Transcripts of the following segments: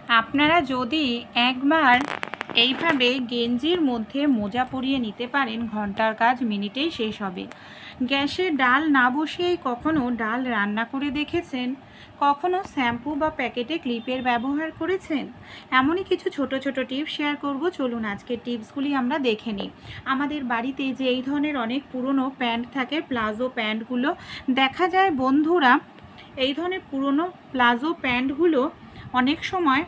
আপনারা যদি একবার এইভাবে গেঞ্জির মধ্যে মোজা পরিয়ে নিতে পারেন, ঘন্টার কাজ মিনিটেই শেষ হবে। গ্যাসে ডাল না বসিয়েই কখনো ডাল রান্না করে দেখেছেন? কখনো শ্যাম্পু বা প্যাকেটে ক্লিপের ব্যবহার করেছেন? এমনই কিছু ছোট ছোট টিপস শেয়ার করব। চলুন আজকের টিপসগুলি আমরা দেখে নিই। আমাদের বাড়িতে যে এই ধরনের অনেক পুরনো প্যান্ট থাকে, প্লাজো প্যান্টগুলো দেখা যায় বন্ধুরা, এই ধরনের পুরনো প্লাজো প্যান্টগুলো অনেক সময়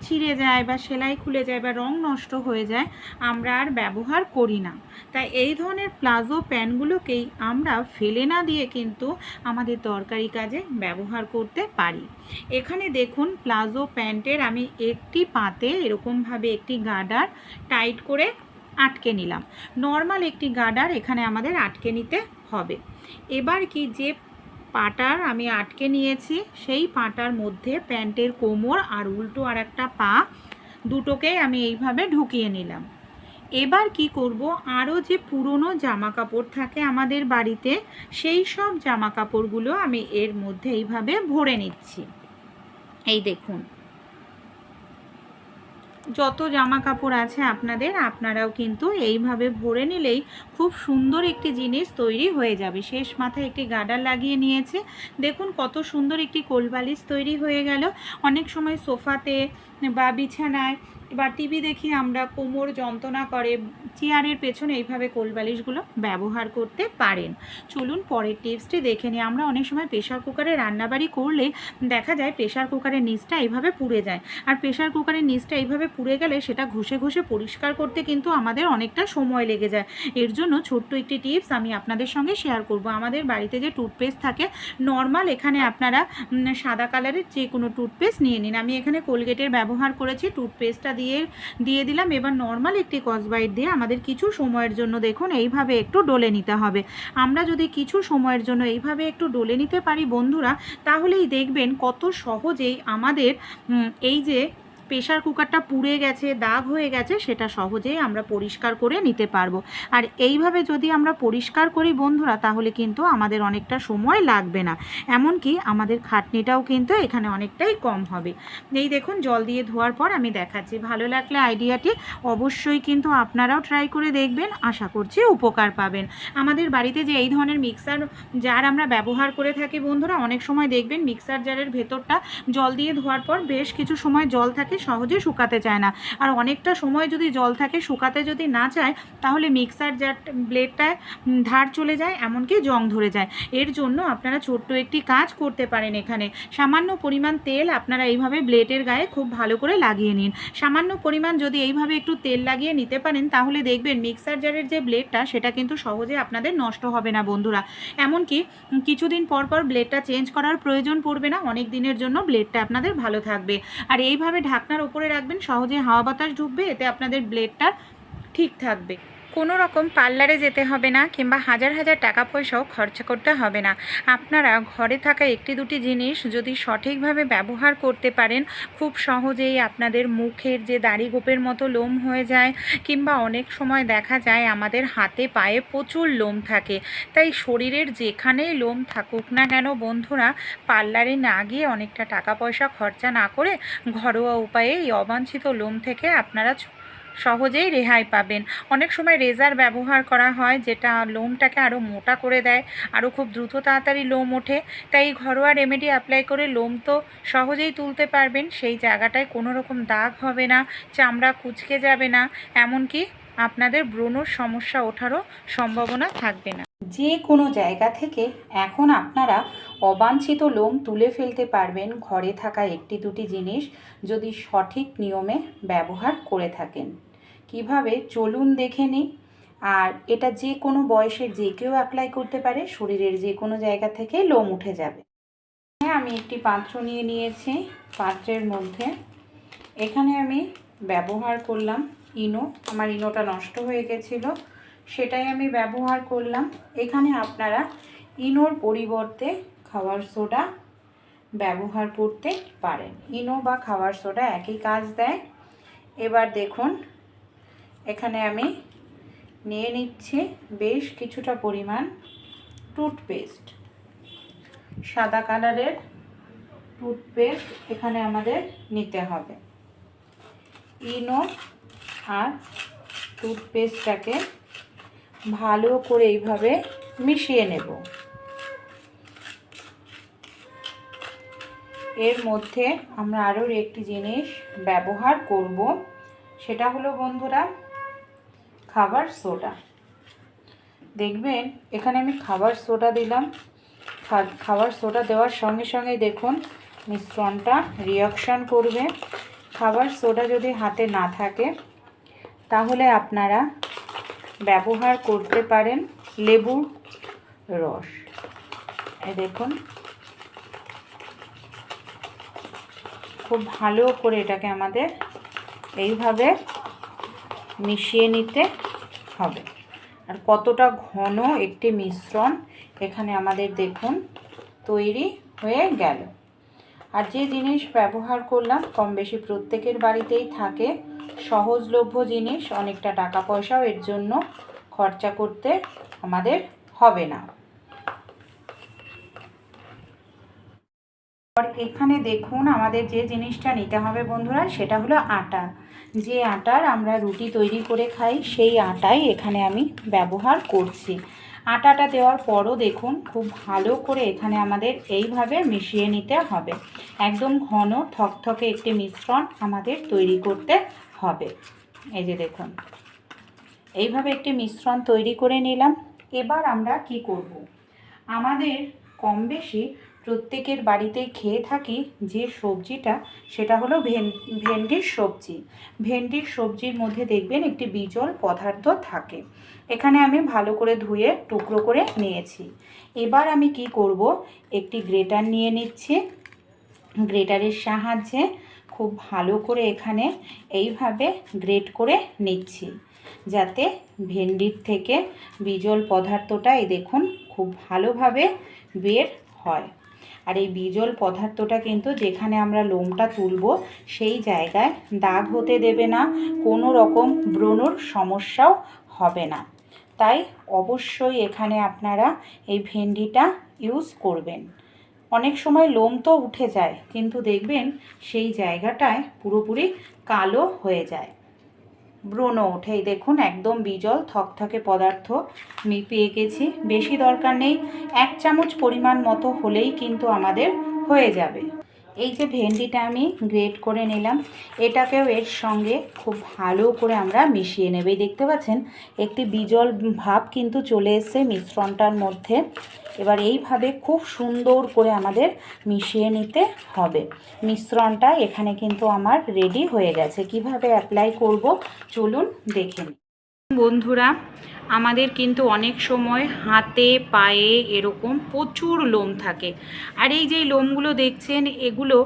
ছিঁড়ে যায় বা সেলাই খুলে যায় বা রং নষ্ট হয়ে যায়, আমরা আর ব্যবহার করি না। তাই এই ধরনের প্লাজো প্যান্টগুলোকেই আমরা ফেলে না দিয়ে কিন্তু আমাদের দরকারি কাজে ব্যবহার করতে পারি। এখানে দেখুন, প্লাজো প্যান্টের আমি একটি পাতে এরকমভাবে একটি গার্ডার টাইট করে আটকে নিলাম। নর্মাল একটি গার্ডার এখানে আমাদের আটকে নিতে হবে। এবার কি, যে পাটার আমি আটকে নিয়েছি সেই পাটার মধ্যে প্যান্টের কোমর আর উল্টো আর একটা পা দুটোকেই আমি এইভাবে ঢুকিয়ে নিলাম। এবার কি করব, আরও যে পুরনো জামা কাপড় থাকে আমাদের বাড়িতে, সেই সব জামা কাপড়গুলো আমি এর মধ্যে এইভাবে ভরে নিচ্ছি। এই দেখুন, যত জামা কাপড় আছে আপনারাও কিন্তু এইভাবে ভরে নিলেই খুব সুন্দর একটি জিনিস তৈরি হয়ে যাবে। শেষ মাথায় একটি গার্ডার লাগিয়ে নিয়েছে। দেখুন কত সুন্দর একটি কোলবালিশ তৈরি হয়ে গেল। অনেক সময় সোফাতে বা বিছানায় বা টিভি দেখি আমরা কোমর যন্ত্রণা করে, চেয়ারের পেছনে এইভাবে কোলবালিশগুলো ব্যবহার করতে পারেন। চলুন পরের টিপসটি দেখে নিই। আমরা অনেক সময় প্রেশার কুকারে রান্নাবাড়ি করলে দেখা যায় প্রেশার কুকারের নিচটা এইভাবে পুড়ে যায়। আর প্রেশার কুকারের নিচটা এইভাবে পুড়ে গেলে সেটা ঘষে ঘষে পরিষ্কার করতে কিন্তু আমাদের অনেকটা সময় লেগে যায়। এর জন্য ছোট্ট একটি টিপস আমি আপনাদের সঙ্গে শেয়ার করব। আমাদের বাড়িতে যে টুথপেস্ট থাকে নর্মাল, এখানে আপনারা সাদা কালারের যে কোনো টুথপেস্ট নিয়ে নিন। আমি এখানে কোলগেটের ব্যবহার করেছি। টুথপেস্টটা দিয়ে দিলাম। এবার নর্মাল একটি স্কচব্রাইট দিয়ে আমাদের কিছু সময়ের জন্য দেখুন এইভাবে একটু ডলে নিতে হবে। আমরা যদি কিছু সময়ের জন্য এইভাবে একটু ডলে নিতে পারি বন্ধুরা, তাহলেই দেখবেন কত সহজেই আমাদের এই যে প্রেশার কুকারটা পুড়ে গেছে, দাগ হয়ে গেছে, সেটা সহজেই আমরা পরিষ্কার করে নিতে পারবো। আর এইভাবে যদি আমরা পরিষ্কার করি বন্ধুরা, তাহলে কিন্তু আমাদের অনেকটা সময় লাগবে না, এমনকি আমাদের খাটনিটাও কিন্তু এখানে অনেকটাই কম হবে। এই দেখুন, জল দিয়ে ধোয়ার পর আমি দেখাচ্ছি। ভালো লাগলে আইডিয়াটি অবশ্যই কিন্তু আপনারাও ট্রাই করে দেখবেন, আশা করছি উপকার পাবেন। আমাদের বাড়িতে যে এই ধরনের মিক্সার জার আমরা ব্যবহার করে থাকি বন্ধুরা, অনেক সময় দেখবেন মিক্সার জারের ভেতরটা জল দিয়ে ধোয়ার পর বেশ কিছু সময় জল থাকে, সহজে শুকাতে চায় না। আর অনেকটা সময় যদি জল থাকে, শুকাতে যদি না চায়, তাহলে মিক্সার জার ব্লেডটায় ধার চলে যায়, এমনকি জং ধরে যায়। এর জন্য আপনারা ছোট্ট একটি কাজ করতে পারেন। এখানে সামান্য পরিমাণ তেল আপনারা এইভাবে ব্লেডের গায়ে খুব ভালো করে লাগিয়ে নিন। সামান্য পরিমাণ যদি এইভাবে একটু তেল লাগিয়ে নিতে পারেন, তাহলে দেখবেন মিক্সার জারের যে ব্লেডটা সেটা কিন্তু সহজে আপনাদের নষ্ট হবে না বন্ধুরা। এমনকি কিছুদিন পর পর ব্লেডটা চেঞ্জ করার প্রয়োজন পড়বে না, অনেক দিনের জন্য ব্লেডটা আপনাদের ভালো থাকবে। আর এইভাবে ঢাকনার ওপরে রাখবেন, সহজে হাওয়া বাতাস ঢুকবে, এতে আপনাদের ব্লেডটা ঠিক থাকবে। কোনো রকম পার্লারে যেতে হবে না, কিংবা হাজার হাজার টাকা পয়সাও খরচা করতে হবে না। আপনারা ঘরে থাকা একটি দুটি জিনিস যদি সঠিকভাবে ব্যবহার করতে পারেন, খুব সহজেই আপনাদের মুখের যে দাড়ি গোপের মতো লোম হয়ে যায়, কিংবা অনেক সময় দেখা যায় আমাদের হাতে পায়ে প্রচুর লোম থাকে, তাই শরীরের যেখানেই লোম থাকুক না কেন বন্ধুরা, পার্লারে না গিয়ে অনেকটা টাকা পয়সা খরচা না করে ঘরোয়া উপায়ে এই অবাঞ্ছিত লোম থেকে আপনারা সহজেই রেহাই পাবেন। অনেক সময় রেজার ব্যবহার করা হয়, যেটা লোমটাকে আরও মোটা করে দেয়, আরও খুব দ্রুত তাড়াতাড়ি লোম ওঠে। তাই ঘরোয়া রেমেডি অ্যাপ্লাই করে লোম তো সহজেই তুলতে পারবেন, সেই জায়গাটায় কোনো রকম দাগ হবে না, চামড়া কুঁচকে যাবে না, এমনকি আপনাদের ব্রণর সমস্যা ওঠারও সম্ভাবনা থাকবে না। যে কোনো জায়গা থেকে এখন আপনারা অবাঞ্ছিত লোম তুলে ফেলতে পারবেন ঘরে থাকা একটি দুটি জিনিস যদি সঠিক নিয়মে ব্যবহার করে থাকেন। কিভাবে, চলুন দেখে নিই। আর এটা যে কোনো বয়সের যে কেউ অ্যাপ্লাই করতে পারে, শরীরের যে কোনো জায়গা থেকে লোম উঠে যাবে। হ্যাঁ, আমি একটি পাত্র নিয়ে নিয়েছি। পাত্রের মধ্যে এখানে আমি ব্যবহার করলাম ইনো। আমার ইনোটা নষ্ট হয়ে গেছিলো, সেটাই আমি ব্যবহার করলাম। এখানে আপনারা ইনোর পরিবর্তে খাবার সোডা ব্যবহার করতে পারেন। ইনো বা খাবার সোডা একই কাজ দেয়। এবার দেখুন, এখানে আমি নিয়ে নিচ্ছি বেশ কিছুটা পরিমাণ টুথপেস্ট। সাদা কালারের টুথপেস্ট এখানে আমাদের নিতে হবে। ইনো আর টুথপেস্টটাকে ভালো করে এইভাবে মিশিয়ে নেব। এর মধ্যে আমরা আরও একটি জিনিস ব্যবহার করব, সেটা হলো বন্ধুরা খাবার সোডা। দেখবেন এখানে আমি খাবার সোডা দিলাম। খাবার সোডা দেওয়ার সঙ্গে সঙ্গেই দেখুন মিশ্রণটা রিঅ্যাকশন করবে। খাবার সোডা যদি হাতে না থাকে তাহলে আপনারা ব্যবহার করতে পারেন লেবুর রস। এই দেখুন খুব ভালো করে এটাকে আমাদের এইভাবে মিশিয়ে নিতে হবে। আর কতটা ঘন একটি মিশ্রণ এখানে আমাদের দেখুন তৈরি হয়ে গেল। আর যে জিনিস ব্যবহার করলাম কম বেশি প্রত্যেকের বাড়িতেই থাকে, সহজলভ্য জিনিস, অনেকটা টাকা পয়সাও এর জন্য খরচা করতে আমাদের হবে না। আর এখানে দেখুন আমাদের যে জিনিসটা নিতে হবে বন্ধুরা সেটা হলো আটা। যে আটার আমরা রুটি তৈরি করে খাই সেই আটাই এখানে আমি ব্যবহার করছি। আটাটা দেওয়ার পরও দেখুন খুব ভালো করে এখানে আমাদের এইভাবে মিশিয়ে নিতে হবে। একদম ঘন থকথকে একটি মিশ্রণ আমাদের তৈরি করতে হবে। এই যে দেখুন এইভাবে একটি মিশ্রণ তৈরি করে নিলাম। এবার আমরা কি করব, আমাদের কম বেশি প্রত্যেকের বাড়িতেই খেয়ে থাকি যে সবজিটা সেটা হলো ভেন্ডির সবজি। ভেন্ডির সবজির মধ্যে দেখবেন একটি বিজল পদার্থ থাকে। এখানে আমি ভালো করে ধুয়ে টুকরো করে নিয়েছি। এবার আমি কি করব, একটি গ্রেটার নিয়ে নিচ্ছি। গ্রেটারের সাহায্যে খুব ভালো করে এখানে এইভাবে গ্রেট করে নিচ্ছি যাতে ভেন্ডির থেকে বিজল পদার্থটা এই দেখুন খুব ভালোভাবে বের হয়। আর এই বিজল পদার্থটা কিন্তু যেখানে আমরা লোমটা তুলব সেই জায়গায় দাগ হতে দেবে না, কোনো রকম ব্রণর সমস্যাও হবে না। তাই অবশ্যই এখানে আপনারা এই ভেন্ডিটা ইউজ করবেন। অনেক সময় লোম তো উঠে যায় কিন্তু দেখবেন সেই জায়গাটায় পুরোপুরি কালো হয়ে যায়, ব্রণ ওঠে। দেখুন একদম বিজল থকথকে পদার্থ আমি পেয়ে গেছি। বেশি দরকার নেই, 1 চামচ পরিমাণ মতো হলেই কিন্তু আমাদের হয়ে যাবে। এই যে ভেন্ডিটা আমি গ্রেট করে নিলাম, এটাকেও এর সঙ্গে খুব ভালো করে আমরা মিশিয়ে নেব। এই দেখতে পাচ্ছেন একটি বিজল ভাব কিন্তু চলে এসেছে মিশ্রণটার মধ্যে। এবার এইভাবে খুব সুন্দর করে আমাদের মিশিয়ে নিতে হবে। মিশ্রণটা এখানে কিন্তু আমার রেডি হয়ে গেছে। কিভাবে অ্যাপ্লাই করব চলুন দেখে নিই। বন্ধুরা আমাদের কিন্তু অনেক সময় হাতে পায়ে এরকম প্রচুর লোম থাকে। আর এই যে লোমগুলো দেখছেন এগুলো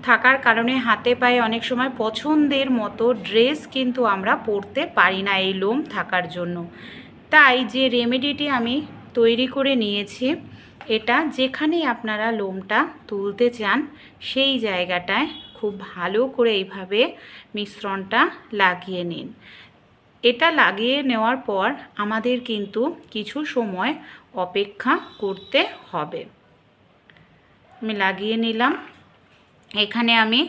থাকার কারণে হাতে পায়ে অনেক সময় পছন্দের মতো ড্রেস কিন্তু আমরা পরতে পারি না এই লোম থাকার জন্য। তাই যে রেমেডিটি আমি তৈরি করে নিয়েছি, এটা যেখানেই আপনারা লোমটা তুলতে চান সেই জায়গাটায় খুব ভালো করে এইভাবে মিশ্রণটা লাগিয়ে নিন। এটা লাগিয়ে নেওয়ার পর আমাদের কিন্তু কিছু সময় অপেক্ষা করতে হবে। আমি লাগিয়ে নিলাম। এখানে আমি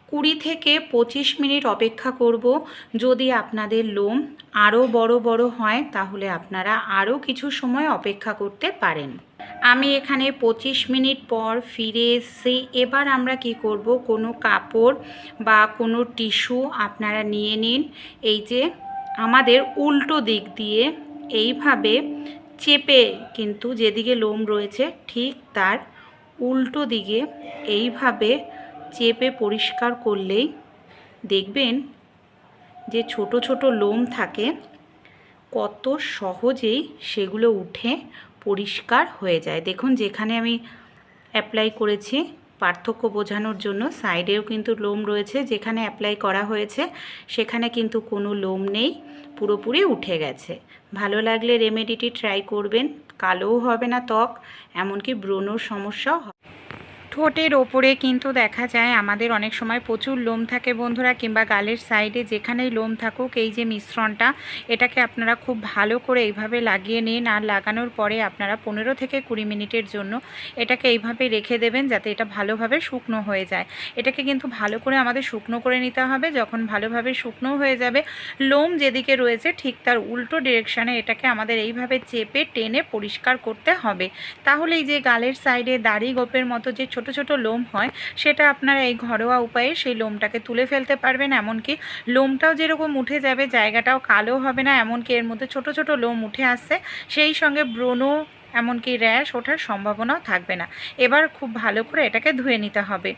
20 থেকে 25 মিনিট অপেক্ষা করব। যদি আপনাদের লোম আরও বড় বড় হয় তাহলে আপনারা আরও কিছু সময় অপেক্ষা করতে পারেন। আমি এখানে 25 মিনিট পর ফিরে এসেছি। এবার আমরা কি করব, কোনো কাপড় বা কোনো টিস্যু আপনারা নিয়ে নিন। এই যে আমাদের উল্টো দিক দিয়ে এইভাবে চেপে, কিন্তু যেদিকে লোম রয়েছে ঠিক তার উল্টো দিকে এইভাবে চেপে পরিষ্কার করলেই দেখবেন যে ছোট ছোট লোম থাকে কত সহজেই সেগুলো উঠে পরিষ্কার হয়ে যায়। দেখুন যেখানে আমি অ্যাপ্লাই করেছি পার্থক্য বোঝানোর জন্য সাইডেও কিন্তু লোম রয়েছে, যেখানে অ্যাপ্লাই করা হয়েছে সেখানে কিন্তু কোনো লোম নেই, পুরোপুরি উঠে গেছে। ভালো লাগলে রেমেডিটি ট্রাই করবেন, কালোও হবে না ত্বক, এমনকি ব্রণর সমস্যাও হবে। ঠোঁটের ওপরে কিন্তু দেখা যায় আমাদের অনেক সময় প্রচুর লোম থাকে বন্ধুরা, কিংবা গালের সাইডে যেখানেই লোম থাকুক, এই যে মিশ্রণটা এটাকে আপনারা খুব ভালো করে এইভাবে লাগিয়ে নিন। আর লাগানোর পরে আপনারা 15 থেকে 20 মিনিটের জন্য এটাকে এইভাবে রেখে দেবেন, যাতে এটা ভালোভাবে শুকনো হয়ে যায়। এটাকে কিন্তু ভালো করে আমাদের শুকনো করে নিতে হবে। যখন ভালোভাবে শুকনো হয়ে যাবে, লোম যেদিকে রয়েছে ঠিক তার উল্টো ডিরেকশানে এটাকে আমাদের এইভাবে চেপে টেনে পরিষ্কার করতে হবে। তাহলে এই যে গালের সাইডে দাড়ি গোপের মতো যে ছোট ছোট লোম হয়, সেটা আপনারা এই ঘরোয়া উপায়ে সেই লোমটাকে তুলে ফেলতে পারবেন। এমনকি লোমটাও যেরকম উঠে যাবে, জায়গাটাও কালো হবে না, এমনকি এর মধ্যে ছোট ছোট লোম উঠে আসছে, সেই সঙ্গে ব্রণ এমনকি র্যাশ ওঠার সম্ভাবনাও থাকবে না। এবার খুব ভালো করে এটাকে ধুয়ে নিতে হবে।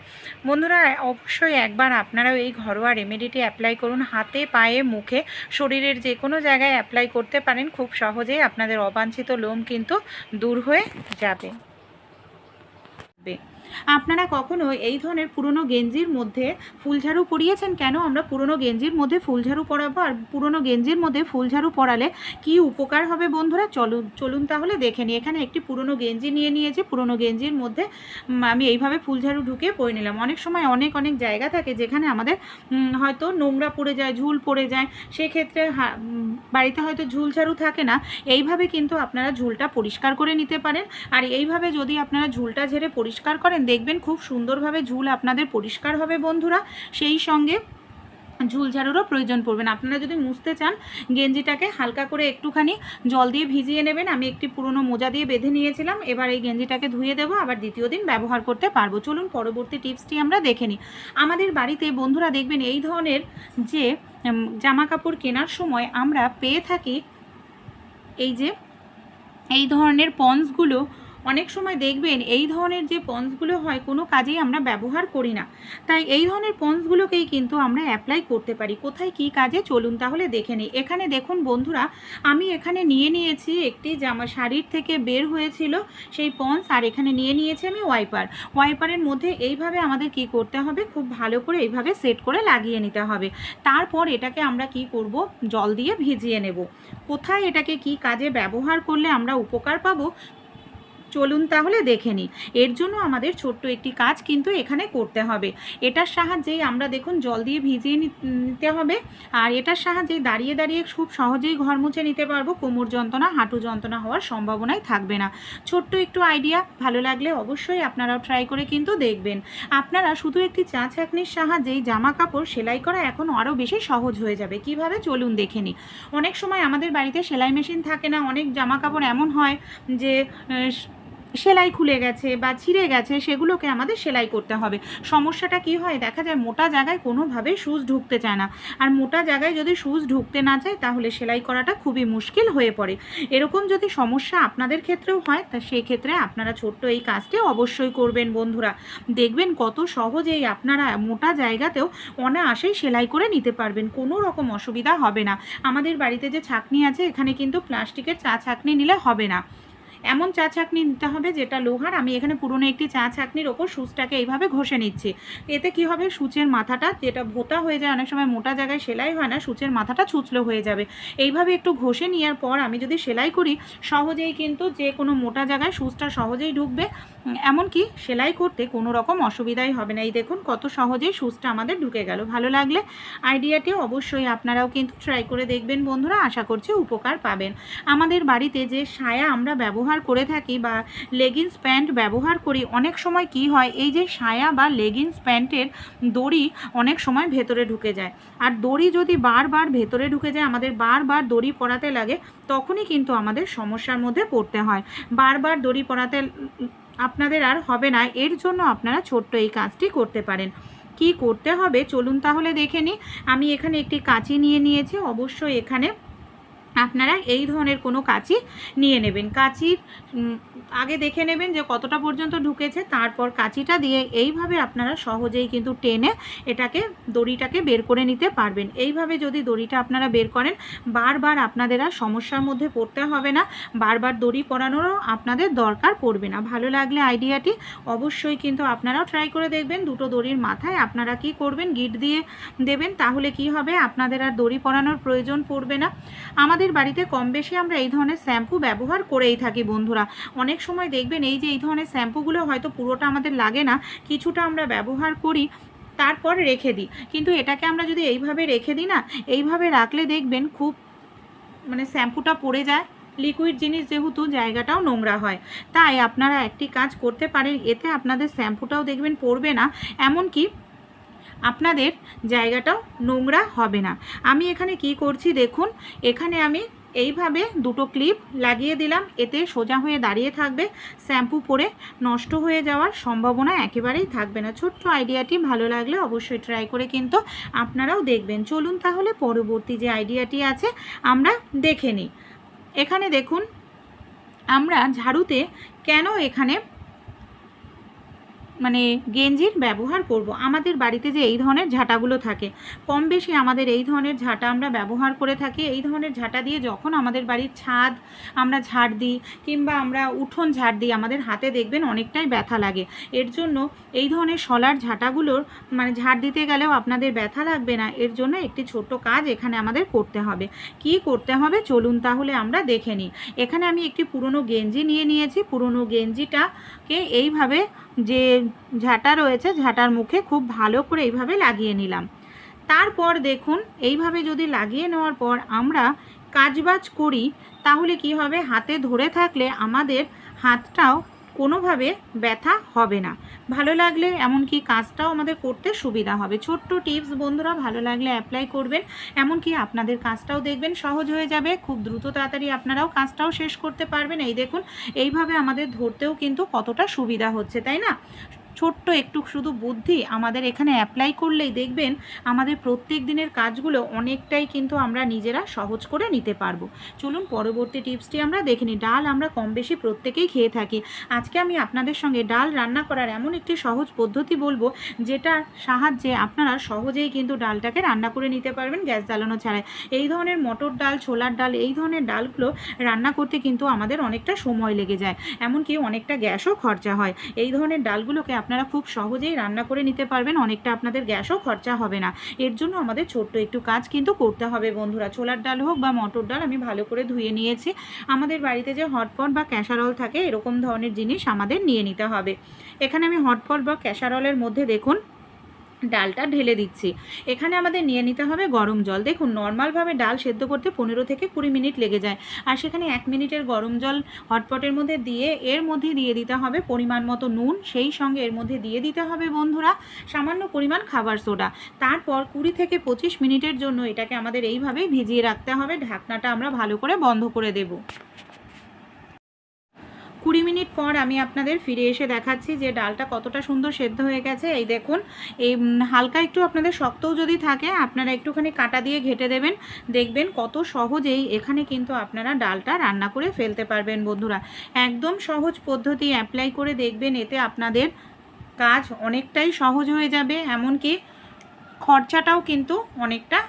বন্ধুরা, অবশ্যই একবার আপনারাও এই ঘরোয়া রেমেডিটি অ্যাপ্লাই করুন। হাতে, পায়ে, মুখে, শরীরের যে কোনো জায়গায় অ্যাপ্লাই করতে পারেন। খুব সহজেই আপনাদের অবাঞ্ছিত লোম কিন্তু দূর হয়ে যাবে। আপনারা কখনো এই ধরনের পুরনো গেঞ্জির মধ্যে ফুলঝাড়ু পরিয়েছেন? কেন আমরা পুরনো গেঞ্জির মধ্যে ফুলঝাড়ু পরাবো? আর পুরনো গেঞ্জির মধ্যে ফুলঝাড়ু পরালে কি উপকার হবে বন্ধুরা, চলুন তাহলে দেখে নিই। এখানে একটি পুরনো গেঞ্জি নিয়ে নিয়েছি। পুরনো গেঞ্জির মধ্যে আমি এইভাবে ফুলঝাড়ু ঢুকিয়ে পরে নিলাম। অনেক সময় অনেক জায়গা থাকে যেখানে আমাদের হয়তো নোংরা পড়ে যায়, ঝুল পড়ে যায়, সেক্ষেত্রে বাড়িতে হয়তো ঝুল ঝাড়ু থাকে না। এইভাবে কিন্তু আপনারা ঝুলটা পরিষ্কার করে নিতে পারেন। আর এইভাবে যদি আপনারা ঝুলটা ঝেড়ে পরিষ্কার করেন, দেখবেন খুব সুন্দরভাবে ঝুল আপনাদের পরিষ্কার হবে বন্ধুরা। সেই সঙ্গে ঝুল ঝাড়ুরও প্রয়োজন পড়বে না। আপনারা যদি মুছতে চান, গেঞ্জিটাকে হালকা করে একটুখানি জল দিয়ে ভিজিয়ে নেবেন। আমি একটি পুরনো মোজা দিয়ে বেঁধে নিয়েছিলাম। এবার এই গেঞ্জিটাকে ধুয়ে দেবো, আবার দ্বিতীয় দিন ব্যবহার করতে পারবো। চলুন পরবর্তী টিপসটি আমরা দেখে নিই। আমাদের বাড়িতে বন্ধুরা দেখবেন এই ধরনের যে জামা কাপড় কেনার সময় আমরা পেয়ে থাকি, এই ধরনের পন্সগুলো অনেক সময় দেখবেন এই ধরনের যে পন্সগুলো হয় কোনো কাজেই আমরা ব্যবহার করি না। তাই এই ধরনের পন্সগুলোকেই কিন্তু আমরা অ্যাপ্লাই করতে পারি। কোথায় কি কাজে, চলুন তাহলে দেখে নিই। এখানে দেখুন বন্ধুরা, আমি এখানে নিয়ে নিয়েছি একটি শাড়ির থেকে বের হয়েছিল সেই পন্স, আর এখানে নিয়ে নিয়েছি আমি ওয়াইপারের মধ্যে এইভাবে আমাদের কি করতে হবে, খুব ভালো করে এইভাবে সেট করে লাগিয়ে নিতে হবে। তারপর এটাকে আমরা কি করব, জল দিয়ে ভিজিয়ে নেব। কোথায় এটাকে কি কাজে ব্যবহার করলে আমরা উপকার পাবো, চলুন তাহলে দেখে নিই। এর জন্য আমাদের ছোট্ট একটি কাজ কিন্তু এখানে করতে হবে। এটার সাহায্যেই আমরা দেখুন জল দিয়ে ভিজিয়ে নিতে হবে। আর এটার সাহায্যে দাঁড়িয়ে দাঁড়িয়ে খুব সহজেই ঘর মুছে নিতে পারবো। কোমর যন্ত্রণা, হাঁটু যন্ত্রণা হওয়ার সম্ভাবনাই থাকবে না। ছোট্ট একটু আইডিয়া, ভালো লাগলে অবশ্যই আপনারাও ট্রাই করে কিন্তু দেখবেন। আপনারা শুধু একটি চা ছাঁকনির সাহায্যেই জামা কাপড় সেলাই করা এখন আরও বেশি সহজ হয়ে যাবে। কিভাবে, চলুন দেখে নিই। অনেক সময় আমাদের বাড়িতে সেলাই মেশিন থাকে না। অনেক জামা কাপড় এমন হয় যে সেলাই খুলে গেছে বা ছিঁড়ে গেছে, সেগুলোকে আমাদের সেলাই করতে হবে। সমস্যাটা কি হয়, দেখা যায় মোটা জায়গায় কোনোভাবেই সুচ ঢুকতে চায় না। আর মোটা জায়গায় যদি সুচ ঢুকতে না চায়, তাহলে সেলাই করাটা খুবই মুশকিল হয়ে পড়ে। এরকম যদি সমস্যা আপনাদের ক্ষেত্রেও হয়, তা সেই ক্ষেত্রে আপনারা ছোট্ট এই কাজটি অবশ্যই করবেন বন্ধুরা। দেখবেন কত সহজেই আপনারা মোটা জায়গাতেও অনায়াসেই সেলাই করে নিতে পারবেন, কোনো রকম অসুবিধা হবে না। আমাদের বাড়িতে যে ছাঁকনি আছে, এখানে কিন্তু প্লাস্টিকের চা ছাঁকনি নিলে হবে না। এমন চা ছাঁকনি নিতে হবে যেটা লোহার। আমি এখানে পুরনো একটি চা ছাঁকনির ওপর সুচটাকে এইভাবে ঘষে নিচ্ছি। এতে কি হবে, সূচের মাথাটা যেটা ভোতা হয়ে যায়, অনেক সময় মোটা জায়গায় সেলাই হয় না, সূচের মাথাটা ছুঁচলো হয়ে যাবে। এইভাবে একটু ঘষে নেওয়ার পর আমি যদি সেলাই করি, সহজেই কিন্তু যে কোনো মোটা জায়গায় সূচটা সহজেই ঢুকবে। এমনকি সেলাই করতে কোনো রকম অসুবিধাই হবে না। এই দেখুন কত সহজেই সূচটা আমাদের ঢুকে গেল। ভালো লাগলে আইডিয়াটি অবশ্যই আপনারাও কিন্তু ট্রাই করে দেখবেন বন্ধুরা, আশা করছি উপকার পাবেন। আমাদের বাড়িতে যে সায়া আমরা ব্যবহার করে থাকি বা লেগিংস প্যান্ট ব্যবহার করি, অনেক সময় কি হয়, এই যে সায়া বা লেগিংস প্যান্টের দড়ি অনেক সময় ভেতরে ঢুকে যায়। আর দড়ি যদি বারবার ভেতরে ঢুকে যায়, আমাদের বারবার দড়ি পরাতে লাগে, তখনই কিন্তু আমাদের সমস্যার মধ্যে পড়তে হয়। বারবার দড়ি পরাতে আপনাদের আর হবে না। এর জন্য আপনারা ছোট্ট এই কাজটি করতে পারেন। কি করতে হবে, চলুন তাহলে দেখে নিই। আমি এখানে একটি কাঁচি নিয়ে নিয়েছি। অবশ্যই এখানে আপনারা এই ধরনের কোনো কাঁচি নিয়ে নেবেন। কাঁচির আগে দেখে নেবেন যে কতটা পর্যন্ত ঢুকেছে, তারপর কাঁচিটা দিয়ে এইভাবে আপনারা সহজেই কিন্তু টেনে এটাকে দড়িটাকে বের করে নিতে পারবেন। এইভাবে যদি দড়িটা আপনারা বের করেন, বারবার আপনাদের আর সমস্যার মধ্যে পড়তে হবে না, বারবার দড়ি পরানোরও আপনাদের দরকার পড়বে না। ভালো লাগলে আইডিয়াটি অবশ্যই কিন্তু আপনারাও ট্রাই করে দেখবেন। দুটো দড়ির মাথায় আপনারা কি করবেন, গিট দিয়ে দেবেন, তাহলে কি হবে, আপনাদের আর দড়ি পরানোর প্রয়োজন পড়বে না। আমাদের আমাদের বাড়িতে কম বেশি আমরা এই ধরনের শ্যাম্পু ব্যবহার করেই থাকি বন্ধুরা। অনেক সময় দেখবেন এই যে এই ধরনের শ্যাম্পুগুলো হয়তো পুরোটা আমাদের লাগে না, কিছুটা আমরা ব্যবহার করি, তারপর রেখে দিই। কিন্তু এটাকে আমরা যদি এইভাবে রেখে দিই না, এইভাবে রাখলে দেখবেন খুব মানে শ্যাম্পুটা পড়ে যায়, লিকুইড জিনিস যেহেতু জায়গাটাও নোংরা হয়। তাই আপনারা একটি কাজ করতে পারেন, এতে আপনাদের শ্যাম্পুটাও দেখবেন পড়বে না, এমনকি আপনাদের জায়গাটাও নোংরা হবে না। আমি এখানে কি করছি দেখুন, এখানে আমি এইভাবে দুটো ক্লিপ লাগিয়ে দিলাম, এতে সোজা হয়ে দাঁড়িয়ে থাকবে, শ্যাম্পু পরে নষ্ট হয়ে যাওয়ার সম্ভাবনা একেবারেই থাকবে না। ছোট্ট আইডিয়াটি ভালো লাগলে অবশ্যই ট্রাই করে কিন্তু আপনারাও দেখবেন। চলুন তাহলে পরবর্তী যে আইডিয়াটি আছে আমরা দেখে নিই। এখানে দেখুন, আমরা ঝাড়ুতে কেন এখানে মানে গেঞ্জির ব্যবহার করব। আমাদের বাড়িতে যে এই ধরনের ঝাঁটাগুলো থাকে, কম বেশি আমাদের এই ধরনের ঝাঁটা আমরা ব্যবহার করে থাকি। এই ধরনের ঝাঁটা দিয়ে যখন আমাদের বাড়ির ছাদ আমরা ঝাড় দিই কিংবা আমরা উঠোন ঝাড় দিই, আমাদের হাতে দেখবেন অনেকটাই ব্যথা লাগে। এর জন্য এই ধরনের শলার ঝাঁটাগুলোর মানে ঝাড় দিতে গেলেও আপনাদের ব্যথা লাগবে না। এর জন্য একটি ছোট্ট কাজ এখানে আমাদের করতে হবে। কি করতে হবে চলুন তাহলে আমরা দেখে নিই। এখানে আমি একটি পুরনো গেঞ্জি নিয়ে নিয়েছি। পুরনো গেঞ্জিটাকে এইভাবে যে ঝাঁটা রয়েছে ঝাঁটার মুখে খুব ভালো করে এইভাবে লাগিয়ে নিলাম। তারপর দেখুন, এইভাবে যদি লাগিয়ে নেওয়ার পর আমরা কাজবাজ করি, তাহলে কি হবে, হাতে ধরে থাকলে আমাদের হাতটাও কোনোভাবে ব্যথা হবে না। ভালো লাগলে এমনকি কাজটাও আমাদের করতে সুবিধা হবে। ছোট্ট টিপস বন্ধুরা, ভালো লাগলে অ্যাপ্লাই করবেন, এমনকি আপনাদের কাজটাও দেখবেন সহজ হয়ে যাবে। খুব দ্রুত তাড়াতাড়ি আপনারাও কাজটাও শেষ করতে পারবেন। এই দেখুন, এইভাবে আমাদের ধরতেও কিন্তু কতটা সুবিধা হচ্ছে, তাই না? ছোট্ট একটু শুধু বুদ্ধি আমাদের এখানে অ্যাপ্লাই করলেই দেখবেন আমাদের প্রত্যেক দিনের কাজগুলো অনেকটাই কিন্তু আমরা নিজেরা সহজ করে নিতে পারবো। চলুন পরবর্তী টিপসটি আমরা দেখে নিই। ডাল আমরা কম বেশি প্রত্যেকেই খেয়ে থাকি। আজকে আমি আপনাদের সঙ্গে ডাল রান্না করার এমন একটি সহজ পদ্ধতি বলবো, যেটার সাহায্যে আপনারা সহজেই কিন্তু ডালটাকে রান্না করে নিতে পারবেন গ্যাস জ্বালানো ছাড়াই। এই ধরনের মটর ডাল, ছোলার ডাল, এই ধরনের ডালগুলো রান্না করতে কিন্তু আমাদের অনেকটা সময় লেগে যায়, এমনকি অনেকটা গ্যাসও খরচা হয়। এই ধরনের ডালগুলোকে আপনারা খুব সহজেই রান্না করে নিতে পারবেন, অনেকটা আপনাদের গ্যাসও খরচা হবে না। এর জন্য আমাদের ছোট্ট একটু কাজ কিন্তু করতে হবে বন্ধুরা। ছোলার ডাল হোক বা মটর ডাল আমি ভালো করে ধুয়ে নিয়েছি। আমাদের বাড়িতে যে হটপট বা ক্যাসারল থাকে, এরকম ধরনের জিনিস আমাদের নিয়ে নিতে হবে। এখানে আমি হটপট বা ক্যাসারলের মধ্যে দেখুন ডালটা ঢেলে দিচ্ছি। এখানে আমাদের নিয়ে নিতে হবে গরম জল। দেখুন, নর্মালভাবে ডাল সেদ্ধ করতে 15 থেকে 20 মিনিট লেগে যায়, আর সেখানে 1 মিনিটের গরম জল হটপটের মধ্যে দিয়ে এর মধ্যে দিয়ে দিতে হবে পরিমাণ মতো নুন, সেই সঙ্গে এর মধ্যে দিয়ে দিতে হবে বন্ধুরা সামান্য পরিমাণ খাবার সোডা। তারপর 20 থেকে 25 মিনিটের জন্য এটাকে আমাদের এইভাবেই ভিজিয়ে রাখতে হবে। ঢাকনাটা আমরা ভালো করে বন্ধ করে দেব। 20 মিনিট পর আমি আপনাদের ফিরে এসে দেখাচ্ছি যে ডালটা কতটা সুন্দর সেদ্ধ হয়ে গেছে। এই দেখুন, এই হালকা একটু আপনাদের শক্তও যদি থাকে আপনারা একটুখানি কাঁটা দিয়ে ঘেঁটে দেবেন, দেখবেন কত সহজেই এখানে কিন্তু আপনারা ডালটা রান্না করে ফেলতে পারবেন বন্ধুরা। একদম সহজ পদ্ধতি অ্যাপ্লাই করে দেখবেন, এতে আপনাদের কাজ অনেকটাই সহজ হয়ে যাবে, এমনকি খরচাটাও কিন্তু অনেকটা